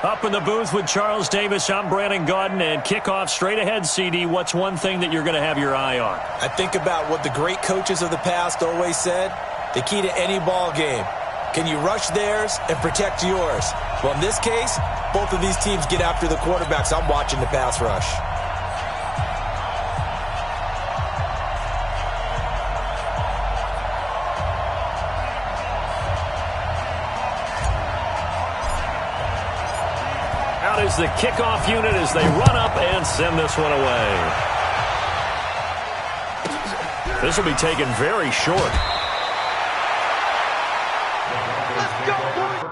Up in the booth with Charles Davis, I'm Brandon Gaudin, and kickoff straight ahead, CD. What's one thing that you're going to have your eye on? I think about what the great coaches of the past always said. The key to any ball game. Can you rush theirs and protect yours? Well, in this case, both of these teams get after the quarterbacks. I'm watching the pass rush. Out is the kickoff unit as they run up and send this one away. This will be taken very short. Let's go, boys!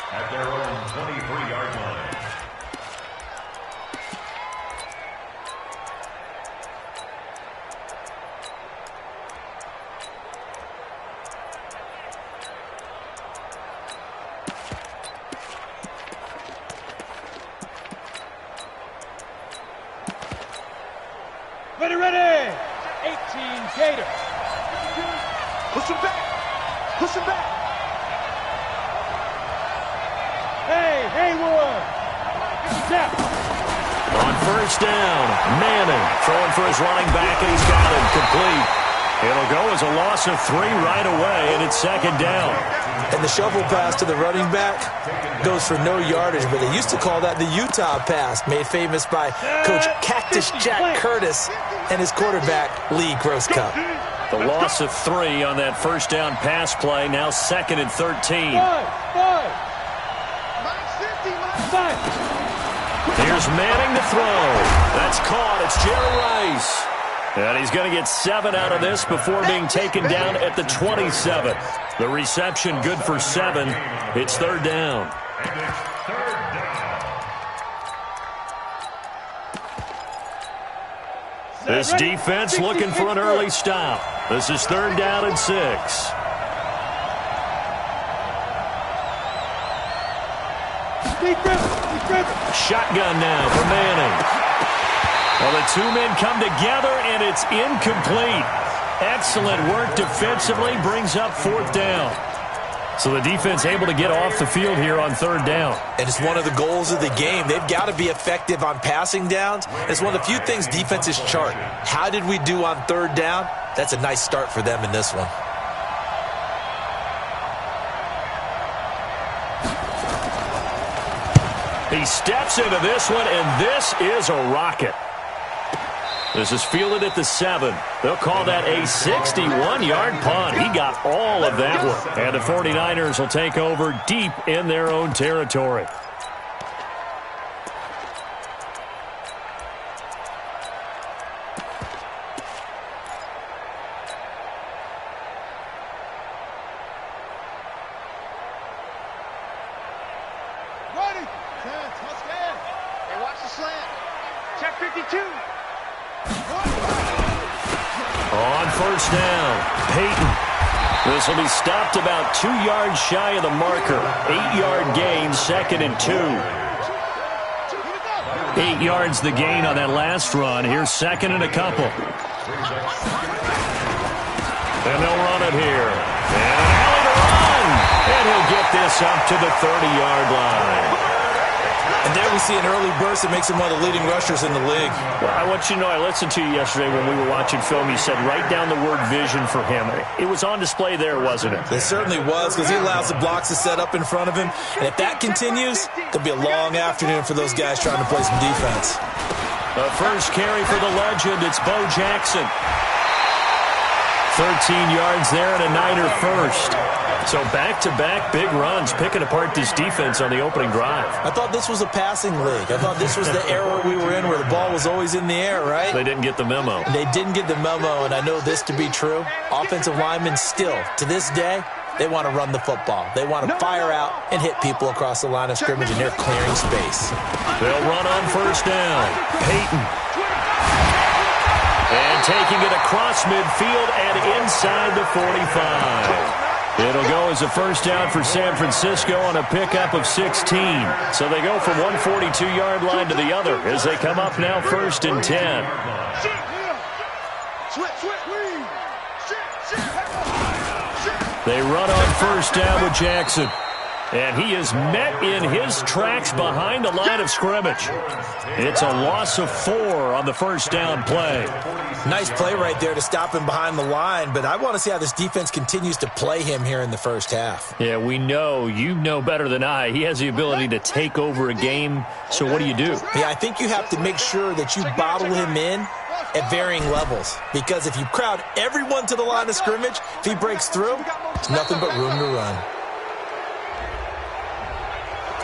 At their own 23-yard line. Ready! 18 Gator. Push him back! Push him back! Hey, Haywood! Step! On first down, Manning throwing for his running back, and he's got it complete. It'll go as a loss of 3 right away, and it's second down. And the shovel pass to the running back goes for no yardage, but they used to call that the Utah pass, made famous by Coach Cactus Jack Curtis and his quarterback, Lee Grosscup. The loss of 3 on that first down pass play, now second and 13. Here's Manning to throw. That's caught. It's Jerry Rice. And he's going to get 7 out of this before being taken down at the 27. The reception good for 7. It's third down. This defense looking for an early stop. This is third down and 6. Shotgun now for Manning. Well, the 2 men come together, and it's incomplete. Excellent work defensively, brings up fourth down. So the defense able to get off the field here on third down. And it's one of the goals of the game. They've got to be effective on passing downs. It's one of the few things defenses chart. How did we do on third down? That's a nice start for them in this one. He steps into this one, and this is a rocket. This is fielded at the 7. They'll call that a 61-yard punt. He got all of that one. And the 49ers will take over deep in their own territory. On first down, Peyton. This will be stopped about 2 yards shy of the marker. 8-yard gain, second and 2. 8 yards the gain on that last run. Here's second and a couple. And they'll run it here. And an alley to run. And he'll get this up to the 30-yard line. And there we see an early burst that makes him one of the leading rushers in the league. Well, I want you to know, I listened to you yesterday when we were watching film. You said write down the word vision for him. It was on display there, wasn't it? It certainly was, because he allows the blocks to set up in front of him. And if that continues, it'll be a long afternoon for those guys trying to play some defense. The first carry for the legend, it's Bo Jackson. 13 yards there and a Niner first. So back-to-back big runs, picking apart this defense on the opening drive. I thought this was a passing league. I thought this was the era we were in where the ball was always in the air, right? They didn't get the memo. They didn't get the memo, and I know this to be true. Offensive linemen still, to this day, they want to run the football. They want to fire out and hit people across the line of scrimmage, and they're clearing space. They'll run on first down. Peyton. And taking it across midfield and inside the 45. It'll go as a first down for San Francisco on a pickup of 16. So they go from one 42-yard line to the other as they come up now first and 10. They run on first down with Jackson. And he is met in his tracks behind the line of scrimmage. It's a loss of 4 on the first down play. Nice play right there to stop him behind the line, but I want to see how this defense continues to play him here in the first half. Yeah, we know. You know better than I. He has the ability to take over a game, so what do? Yeah, I think you have to make sure that you bottle him in at varying levels, because if you crowd everyone to the line of scrimmage, if he breaks through, it's nothing but room to run.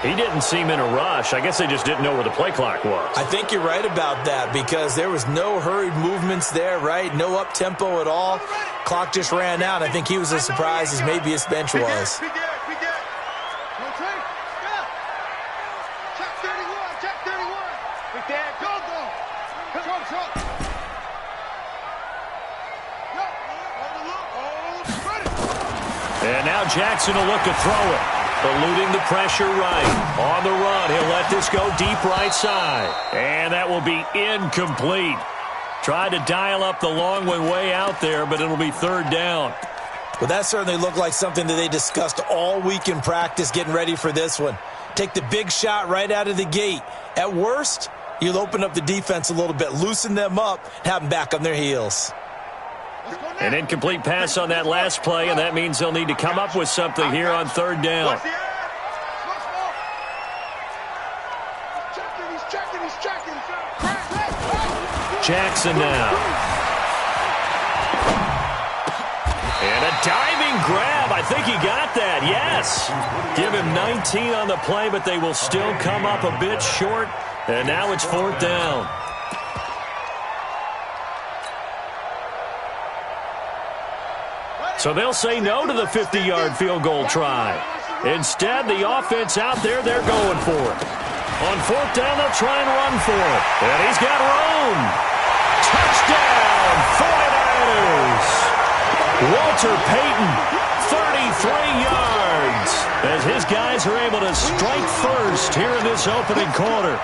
He didn't seem in a rush. I guess they just didn't know where the play clock was. I think you're right about that because there was no hurried movements there, right? No up-tempo at all. Clock just ran out. I think he was as surprised as maybe his bench was. And now Jackson will look to throw it. Eluding the pressure right. On the run, he'll let this go deep right side. And that will be incomplete. Tried to dial up the long one way out there, but it'll be third down. Well, that certainly looked like something that they discussed all week in practice getting ready for this one. Take the big shot right out of the gate. At worst, you'll open up the defense a little bit, loosen them up, and have them back on their heels. An incomplete pass on that last play, and that means they'll need to come up with something here on third down. Jackson now. And a diving grab. I think he got that. Yes. Give him 19 on the play, but they will still come up a bit short. And now it's fourth down. So they'll say no to the 50-yard field goal try. Instead, the offense out there, they're going for it. On fourth down, they'll try and run for it. And he's got room. Touchdown, 49ers. Walter Payton, 33 yards, as his guys are able to strike first here in this opening quarter.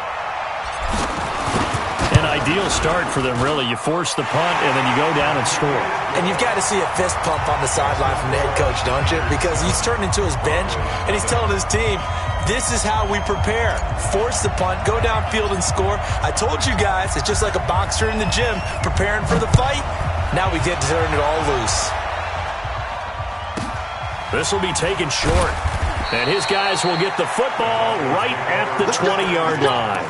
An ideal start for them, really. You force the punt, and then you go down and score. And you've got to see a fist pump on the sideline from the head coach, don't you? Because he's turned into his bench, and he's telling his team, this is how we prepare. Force the punt, go downfield and score. I told you guys, it's just like a boxer in the gym preparing for the fight. Now we get to turn it all loose. This will be taken short. And his guys will get the football right at the 20-yard line.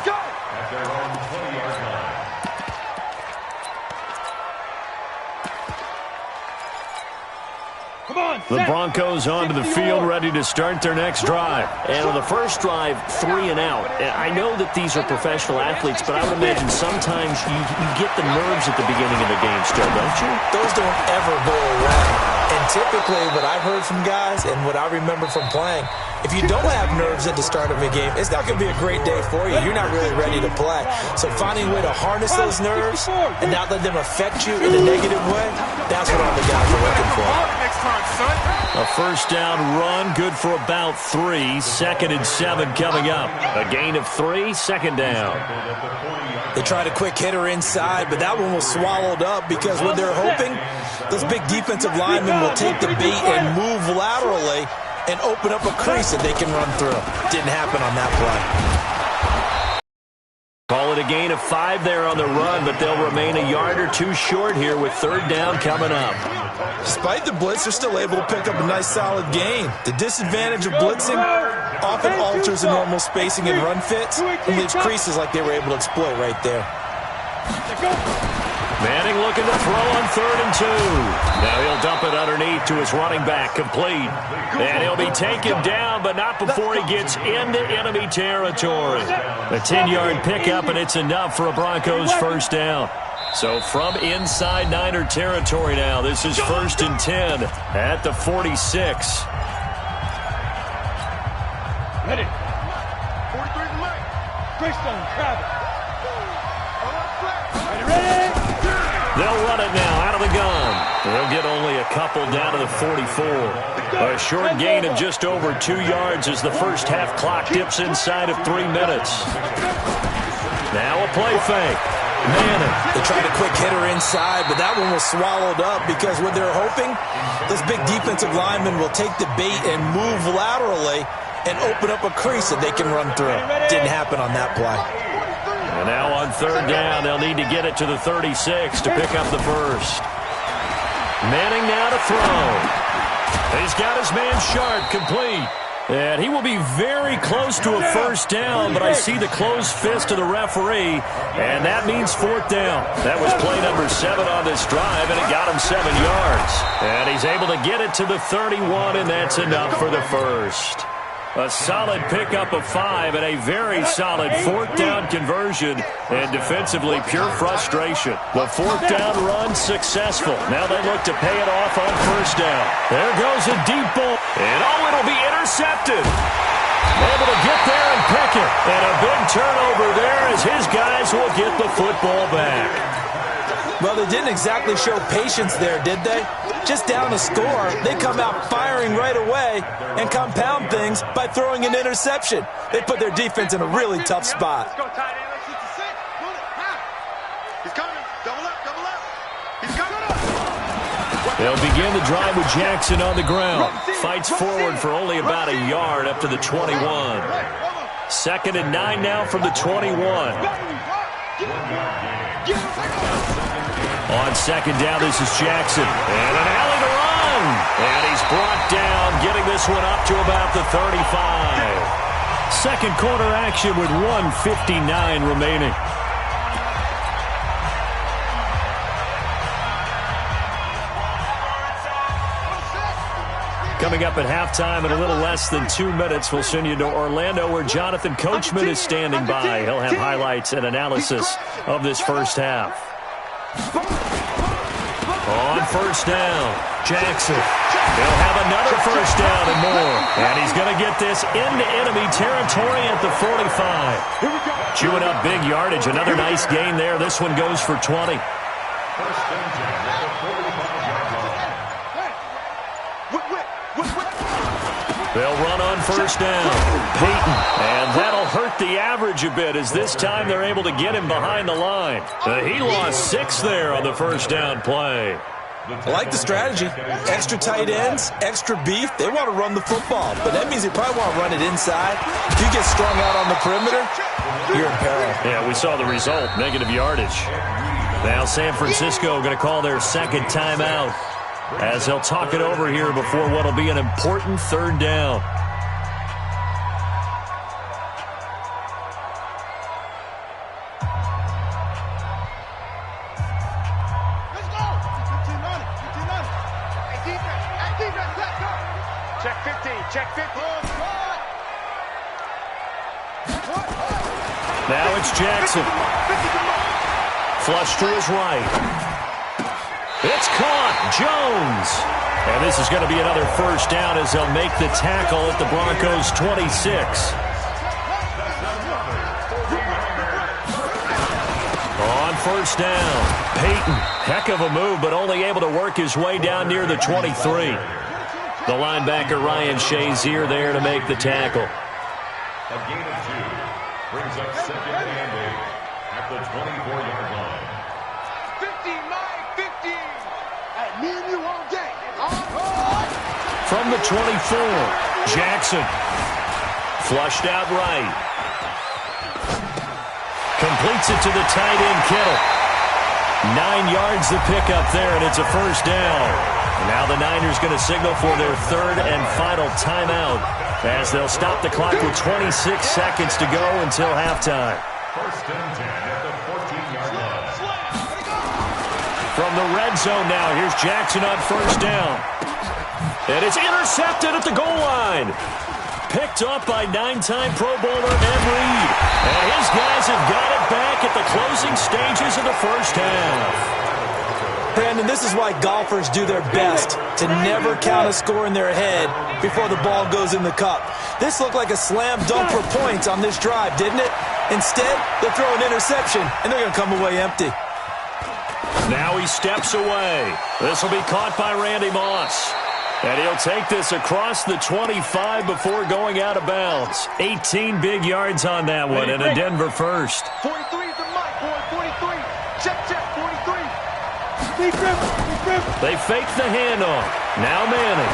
The Broncos onto the field, ready to start their next drive. And on the first drive, 3 and out. I know that these are professional athletes, but I would imagine sometimes you get the nerves at the beginning of the game still, don't you? Those don't ever go away. And typically what I've heard from guys and what I remember from playing, if you don't have nerves at the start of a game, it's not going to be a great day for you. You're not really ready to play. So finding a way to harness those nerves and not let them affect you in a negative way, that's what all the guys are looking for. A first down run, good for about 3. 2nd and 7 coming up. A gain of 3, second down. They tried a quick hitter inside, but that one was swallowed up because when they're hoping, those big defensive linemen will take the bait and move laterally and open up a crease that they can run through. Didn't happen on that play. Call it a gain of 5 there on the run, but they'll remain a yard or 2 short here with third down coming up. Despite the blitz, they're still able to pick up a nice solid gain. The disadvantage of blitzing often alters the normal spacing and run fits and leaves creases like they were able to exploit right there. Manning looking to throw on 3rd and 2. Now he'll dump it underneath to his running back, complete. And he'll be taken down, but not before he gets into enemy territory. A 10-yard pickup, and it's enough for a Broncos first down. So from inside Niner territory now, this is 1st and 10 at the 46. Ready. 43 Mike. Greystone, Travis. Ready. They'll run it now out of the gun. They'll get only a couple down to the 44. A short gain of just over 2 yards as the first half clock dips inside of 3 minutes. Now a play fake. Manning. They tried a quick hitter inside, but that one was swallowed up because what they're hoping, those big defensive linemen will take the bait and move laterally and open up a crease that they can run through. Didn't happen on that play. And now on 3rd down, they'll need to get it to the 36 to pick up the first. Manning now to throw. He's got his man Sharp, complete. And he will be very close to a first down, but I see the closed fist of the referee, and that means 4th down. That was play number 7 on this drive, and it got him 7 yards. And he's able to get it to the 31, and that's enough for the first. A solid pickup of 5 and a very solid 4th down conversion, and defensively pure frustration. The 4th down run successful. Now they look to pay it off on 1st down. There goes a deep ball, and it'll be intercepted. Able to get there and pick it, and a big turnover there as his guys will get the football back. Well, they didn't exactly show patience there, did they? Just down a score, they come out firing right away and compound things by throwing an interception. They put their defense in a really tough spot. Let's go, tight end. Let's get to 6. Move it. He's coming. Double up, double up. He's coming. They'll begin the drive with Jackson on the ground. Fights forward for only about a yard up to the 21. 2nd and 9 now from the 21. On 2nd down, this is Jackson. And an alley to run. And he's brought down, getting this one up to about the 35. Second quarter action with 1:59 remaining. Coming up at halftime in a little less than 2 minutes, we'll send you to Orlando where Jonathan Coachman is standing by. He'll have highlights and analysis of this first half. On 1st down, Jackson. He'll have another 1st down and more. And he's going to get this into enemy territory at the 45. Chewing up big yardage. Another nice gain there. This one goes for 20. They'll run on 1st down. Peyton. And that'll hurt the average a bit as this time they're able to get him behind the line. He lost 6 there on the 1st down play. I like the strategy. Extra tight ends, extra beef. They want to run the football, but that means they probably want to run it inside. If you get strung out on the perimeter, you're in peril. Yeah, we saw the result, negative yardage. Now San Francisco going to call their 2nd timeout as they'll talk it over here before what will be an important 3rd down. Check 15. Check 15. Now it's Jackson. Flush to his right. It's caught. Jones. And this is going to be another 1st down as they'll make the tackle at the Broncos' 26. On 1st down, Peyton. Heck of a move, but only able to work his way down near the 23. The linebacker Ryan Shazier there to make the tackle. A gain of 2 brings up 2nd and 8 at the 24-yard line. 50, Mike, 50. Hey, me and you all day. From the 24, Jackson. Flushed out right. Completes it to the tight end, Kittle. 9 yards the pickup there, and it's a 1st down. Now the Niners going to signal for their 3rd and final timeout as they'll stop the clock with 26 seconds to go until halftime. 1st and 10 at the 14-yard line. from the red zone now. Here's Jackson on first down. And it's intercepted at the goal line. Picked up by 9-time Pro Bowler Ed Reed. And his guys have got it back at the closing stages of the first half. Brandon, this is why golfers do their best to never count a score in their head before the ball goes in the cup. This looked like a slam dunk for points on this drive, didn't it? Instead, they'll throw an interception, and they're going to come away empty. Now he steps away. This will be caught by Randy Moss. And he'll take this across the 25 before going out of bounds. 18 big yards on that one, and a Denver first. 43 is the mic, boy. 43. Check, 43. They fake the handoff. Now Manning.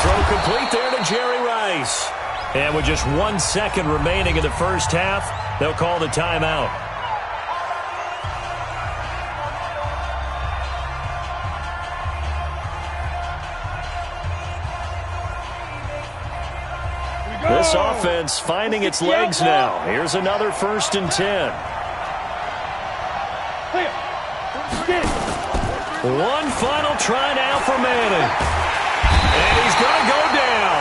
Throw complete there to Jerry Rice. And with just 1 second remaining in the first half, they'll call the timeout. This offense finding its legs now. Here's another 1st and 10. One final try now for Manning. And he's going to go down.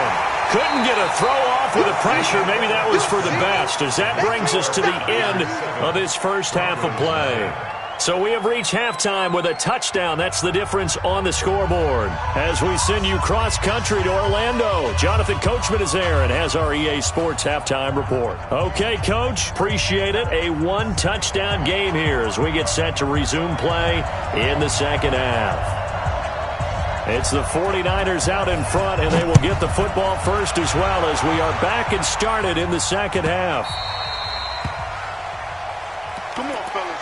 Couldn't get a throw off with the pressure. Maybe that was for the best, as that brings us to the end of this first half of play. So we have reached halftime with a touchdown. That's the difference on the scoreboard. As we send you cross-country to Orlando, Jonathan Coachman is there and has our EA Sports halftime report. Okay, Coach, appreciate it. A 1-touchdown game here as we get set to resume play in the second half. It's the 49ers out in front, and they will get the football first as well as we are back and started in the second half. Come on, fellas.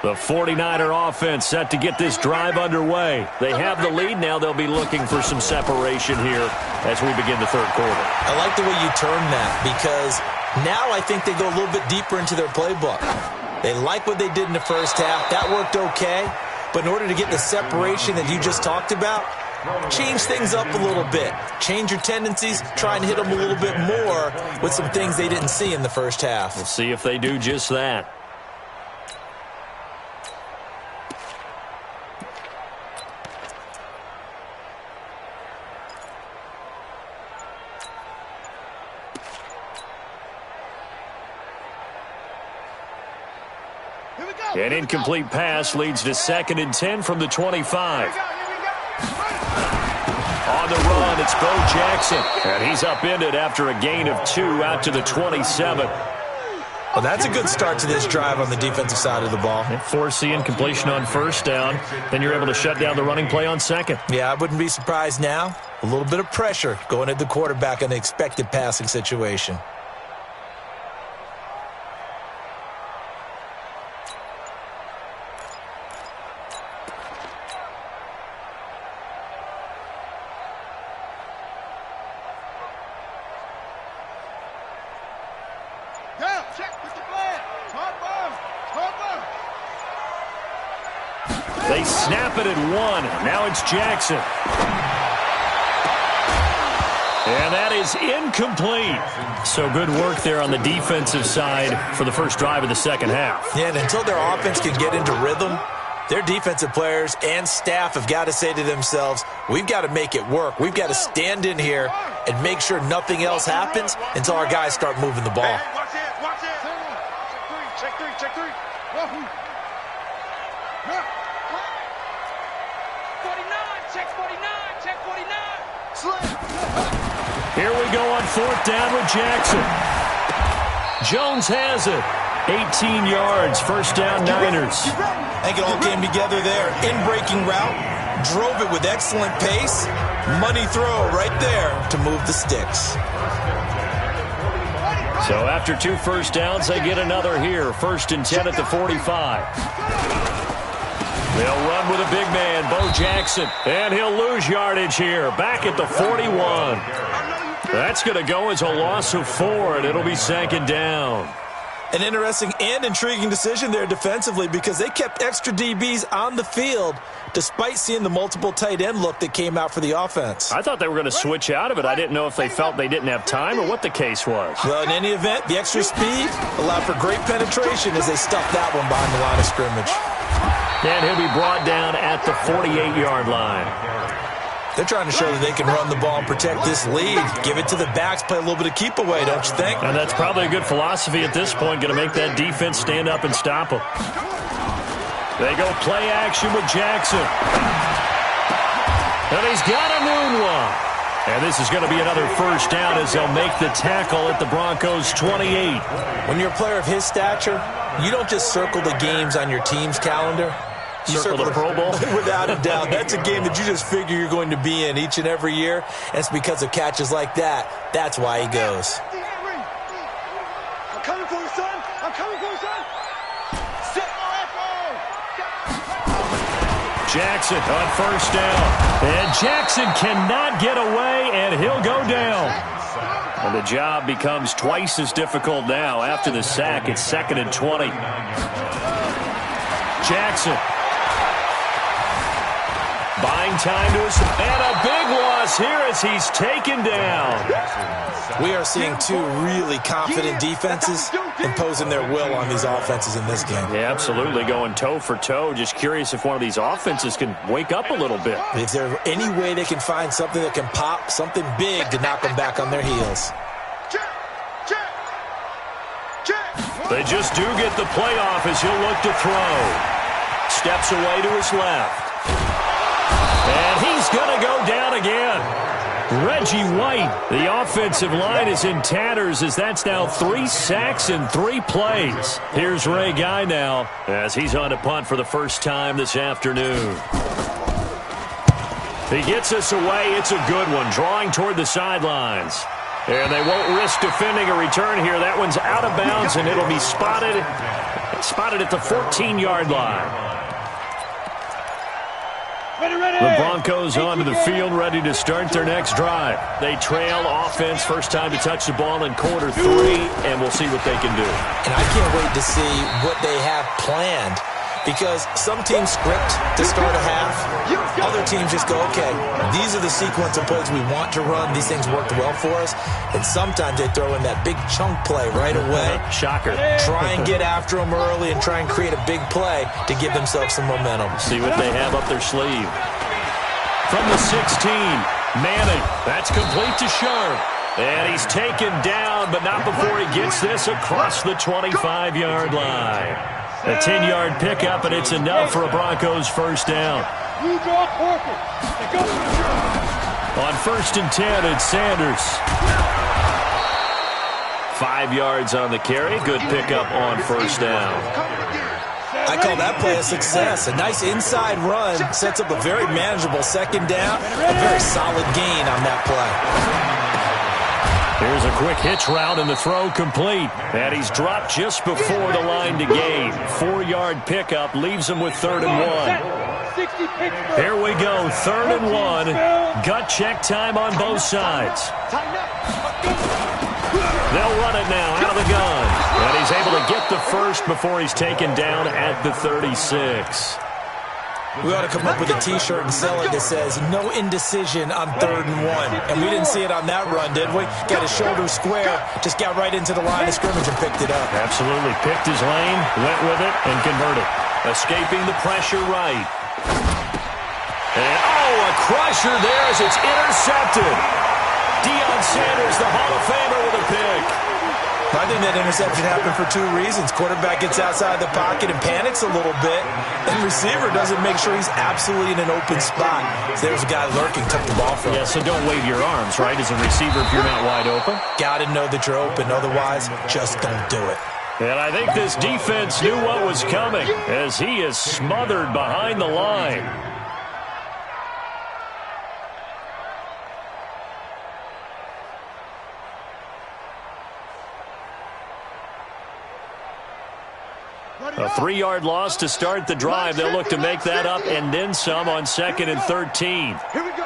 The 49er offense set to get this drive underway. They have the lead. Now they'll be looking for some separation here as we begin the third quarter. I like the way you term that, because now I think they go a little bit deeper into their playbook. They like what they did in the first half. That worked okay. But in order to get the separation that you just talked about, change things up a little bit. Change your tendencies. Try and hit them a little bit more with some things they didn't see in the first half. We'll see if they do just that. An incomplete pass leads to 2nd and 10 from the 25. On the run, it's Bo Jackson. And he's upended after a gain of 2 out to the 27. Well, that's a good start to this drive on the defensive side of the ball. Force the incompletion on first down. Then you're able to shut down the running play on second. Yeah, I wouldn't be surprised now. A little bit of pressure going at the quarterback in the expected passing situation. They snap it at 1. Now it's Jackson. And that is incomplete. So good work there on the defensive side for the first drive of the second half. Yeah, and until their offense can get into rhythm, their defensive players and staff have got to say to themselves, we've got to make it work. We've got to stand in here and make sure nothing else happens until our guys start moving the ball. Hey, watch it, watch it. Check three, check three. 49, check 49, check 49. Here we go on 4th down with Jackson. Jones has it. 18 yards, first down, Niners. I think it all came together there. In-breaking route, drove it with excellent pace. Money throw right there to move the sticks. So after 2 first downs, they get another here. 1st and 10 at the 45. They'll run with a big man, Bo Jackson. And he'll lose yardage here, back at the 41. That's going to go as a loss of 4, and it'll be 2nd down. An interesting and intriguing decision there defensively because they kept extra DBs on the field despite seeing the multiple tight end look that came out for the offense. I thought they were going to switch out of it. I didn't know if they felt they didn't have time or what the case was. Well, in any event, the extra speed allowed for great penetration as they stuffed that one behind the line of scrimmage. And he'll be brought down at the 48-yard line. They're trying to show that they can run the ball and protect this lead. Give it to the backs, play a little bit of keep away, don't you think? And that's probably a good philosophy at this point, going to make that defense stand up and stop them. They go play action with Jackson. And he's got a moonwalk. And this is going to be another first down as they'll make the tackle at the Broncos' 28. When you're a player of his stature, you don't just circle the games on your team's calendar. You circle the Pro Bowl? Without a doubt. That's a game that you just figure you're going to be in each and every year. And it's because of catches like that. That's why he goes. I'm coming for you, son. I'm coming for you, son. Jackson on first down. And Jackson cannot get away, and he'll go down. And the job becomes twice as difficult now. After the sack, it's 2nd and 20. Jackson. Buying time to us, and a big loss here as he's taken down. We are seeing two really confident defenses imposing their will on these offenses in this game. Yeah, absolutely, going toe for toe. Just curious if one of these offenses can wake up a little bit. Is there any way they can find something that can pop, something big to knock them back on their heels? They just do get the playoff as he'll look to throw. Steps away to his left. And he's going to go down again. Reggie White, the offensive line is in tatters as that's now 3 sacks in 3 plays. Here's Ray Guy now as he's on to punt for the first time this afternoon. He gets us away. It's a good one, drawing toward the sidelines. And they won't risk defending a return here. That one's out of bounds, and it'll be spotted at the 14-yard line. The Broncos onto the field, ready to start their next drive. They trail offense, first time to touch the ball in quarter 3, and we'll see what they can do. And I can't wait to see what they have planned, because some teams script to start a half. Other teams just go, okay, these are the sequence of plays we want to run. These things worked well for us. And sometimes they throw in that big chunk play right away. Shocker. Try and get after them early and try and create a big play to give themselves some momentum. See what they have up their sleeve. From the 16, Manning. That's complete to Sharp. And he's taken down, but not before he gets this across the 25-yard line. A 10-yard pickup, and it's enough for a Broncos first down. You draw corker. On 1st and 10, it's Sanders. 5 yards on the carry. Good pickup on first down. I call that play a success. A nice inside run sets up a very manageable second down. A very solid gain on that play. Here's a quick hitch route and the throw complete. And he's dropped just before the line to gain. 4-yard pickup leaves him with 3rd and 1. Here we go, 3rd and 1. Gut check time on both sides. They'll run it now out of the gun. And he's able to get the first before he's taken down at the 36. We ought to come up with a T-shirt and sell it that says, no indecision on 3rd and 1. And we didn't see it on that run, did we? Got his shoulder square, just got right into the line of scrimmage and picked it up. Absolutely. Picked his lane, went with it, and converted. Escaping the pressure right. And, a crusher there as it's intercepted. Deion Sanders, the Hall of Famer, with a pick. I think that interception happened for 2 reasons. Quarterback gets outside the pocket and panics a little bit. And receiver doesn't make sure he's absolutely in an open spot. So there's a guy lurking, took the ball from him. Yeah, so don't wave your arms, right, as a receiver if you're not wide open. Got to know that you're open. Otherwise, just don't do it. And I think this defense knew what was coming as he is smothered behind the line. A 3-yard loss to start the drive. They'll look to make that up and then some on 2nd and 13. Here we go.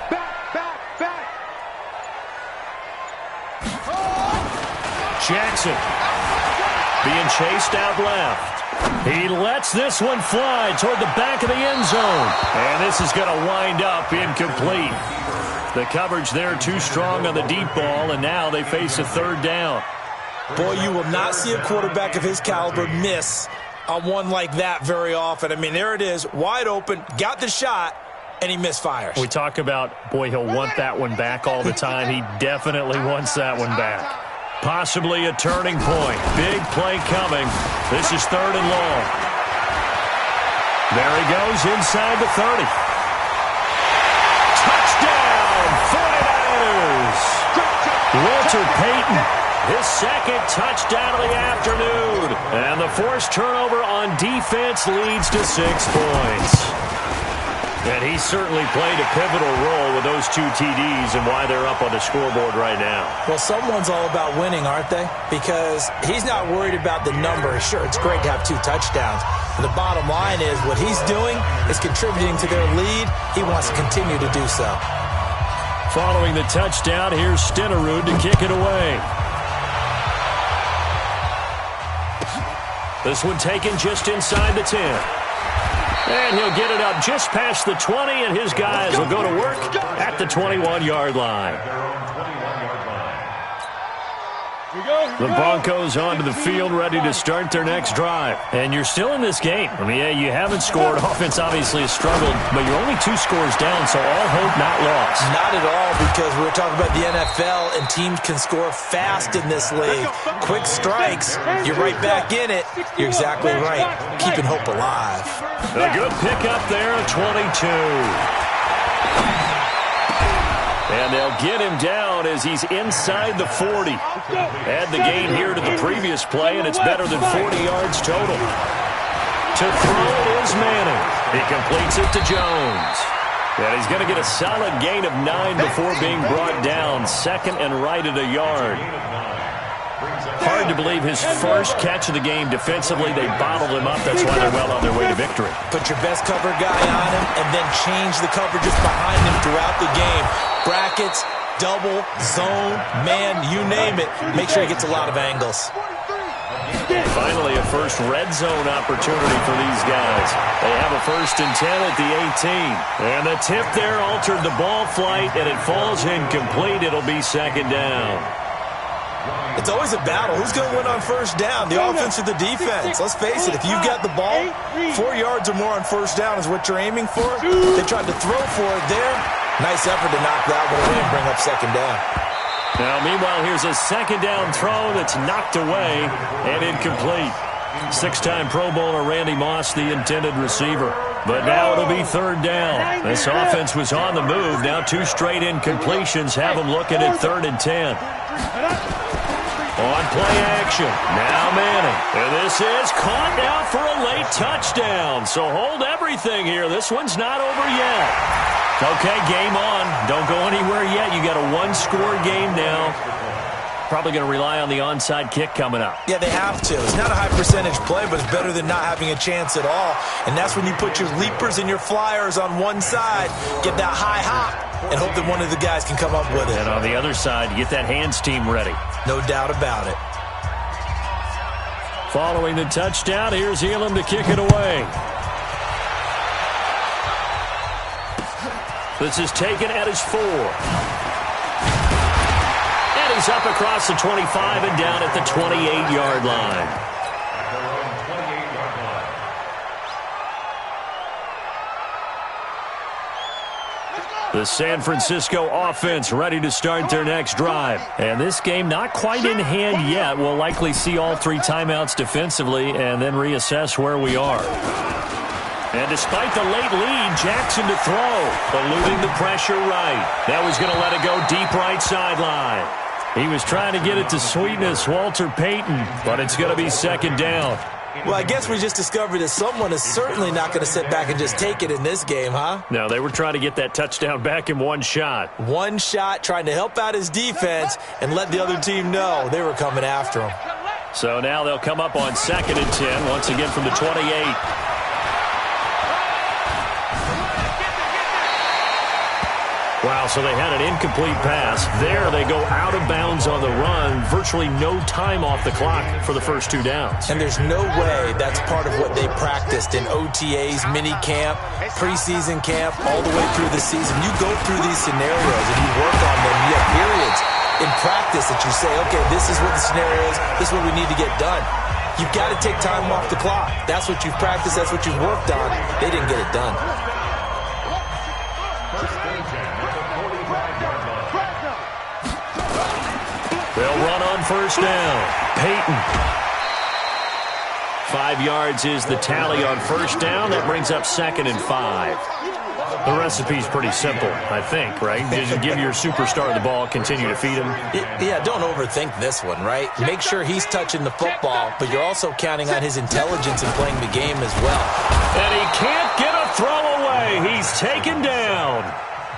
Back. Jackson. being chased out left. He lets this one fly toward the back of the end zone. And this is going to wind up incomplete. The coverage there too strong on the deep ball, and now they face a third down. Boy, you will not see a quarterback of his caliber miss on one like that very often. I mean, there it is, wide open, got the shot, and he misfires. We talk about, boy, he'll want that one back all the time. He definitely wants that one back. Possibly a turning point. Big play coming. This is third and long. There he goes inside the 30. Touchdown, 49ers! Walter Payton, his second touchdown of the afternoon. And the forced turnover on defense leads to 6 points. And he certainly played a pivotal role with those 2 TDs and why they're up on the scoreboard right now. Well, someone's all about winning, aren't they? Because he's not worried about the number. Sure, it's great to have 2 touchdowns. But the bottom line is what he's doing is contributing to their lead. He wants to continue to do so. Following the touchdown, here's Stenerud to kick it away. This one taken just inside the 10. And he'll get it up just past the 20, and his guys will go to work at the 21-yard line. The Broncos onto the field, ready to start their next drive. And you're still in this game. I mean, yeah, you haven't scored. Offense obviously has struggled, but you're only 2 scores down, so all hope not lost. Not at all, because we're talking about the NFL, and teams can score fast in this league. Quick strikes, you're right back in it. You're exactly right. Keeping hope alive. A good pickup there, 22. And they'll get him down as he's inside the 40. Add the gain here to the previous play, and it's better than 40 yards total. To throw it is Manning. He completes it to Jones. And he's going to get a solid gain of 9 before being brought down. Second and right at a yard. Hard to believe his first catch of the game defensively. They bottled him up. That's why they're well on their way to victory. Put your best cover guy on him and then change the coverages behind him throughout the game. Brackets, double, zone, man, you name it. Make sure he gets a lot of angles. Finally, a first red zone opportunity for these guys. They have a 1st and 10 at the 18. And the tip there altered the ball flight, and it falls incomplete. It'll be 2nd down. It's always a battle. Who's going to win on 1st down, the offense or the defense? Let's face it, if you've got the ball, 4 yards or more on 1st down is what you're aiming for. They tried to throw for it there. Nice effort to knock that one away and bring up 2nd down. Now, meanwhile, here's a 2nd down throw that's knocked away and incomplete. 6-time Pro Bowler Randy Moss, the intended receiver. But now it'll be 3rd down. This offense was on the move. Now 2 straight incompletions have them looking at 3rd and 10. On play action, now Manning. And this is caught now for a late touchdown. So hold everything here. This one's not over yet. Okay, game on. Don't go anywhere yet. You got a 1-score game now. Probably going to rely on the onside kick coming up. Yeah, they have to. It's not a high percentage play, but it's better than not having a chance at all. And that's when you put your leapers and your flyers on one side, get that high hop, and hope that one of the guys can come up with it. And on the other side, get that hands team ready. No doubt about it. Following the touchdown, here's Elam to kick it away. This is taken at his 4. And he's up across the 25 and down at the 28-yard line. The San Francisco offense ready to start their next drive. And this game not quite in hand yet. We'll likely see all 3 timeouts defensively and then reassess where we are. And despite the late lead, Jackson to throw, eluding the pressure right. That was going to let it go deep right sideline. He was trying to get it to sweetness, Walter Payton, but it's going to be 2nd down. Well, I guess we just discovered that someone is certainly not going to sit back and just take it in this game, huh? No, they were trying to get that touchdown back in one shot. One shot, trying to help out his defense and let the other team know they were coming after him. So now they'll come up on 2nd and 10, once again from the 28. Wow, so they had an incomplete pass. There they go out of bounds on the run. Virtually no time off the clock for the first 2 downs. And there's no way that's part of what they practiced in OTAs, mini camp, preseason camp, all the way through the season. You go through these scenarios and you work on them. You have periods in practice that you say, okay, this is what the scenario is. This is what we need to get done. You've got to take time off the clock. That's what you've practiced. That's what you've worked on. They didn't get it done. They'll run on first down. Peyton. 5 yards is the tally on first down. That brings up 2nd and 5. The recipe's pretty simple, I think, right? Just give your superstar the ball, continue to feed him. Yeah, don't overthink this one, right? Make sure he's touching the football, but you're also counting on his intelligence in playing the game as well. And he can't get a throw away. He's taken down.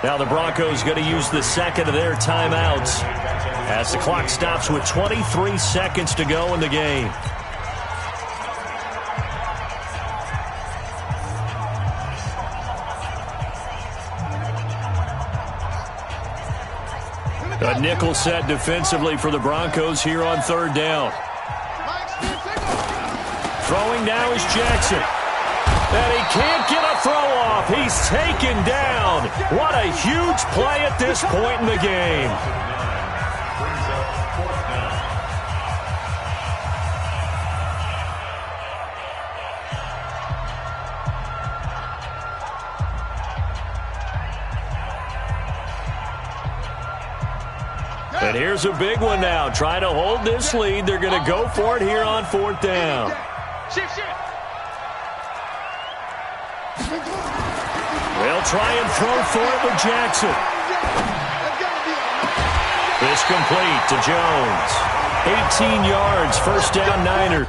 Now the Broncos going to use the second of their timeouts as the clock stops with 23 seconds to go in the game. A nickel set defensively for the Broncos here on 3rd down. Throwing now is Jackson. And he can't get a throw off. He's taken down. What a huge play at this point in the game. And here's a big one now. Trying to hold this lead. They're going to go for it here on 4th down. They'll try and throw for it with Jackson. This complete to Jones. 18 yards, first down Niner.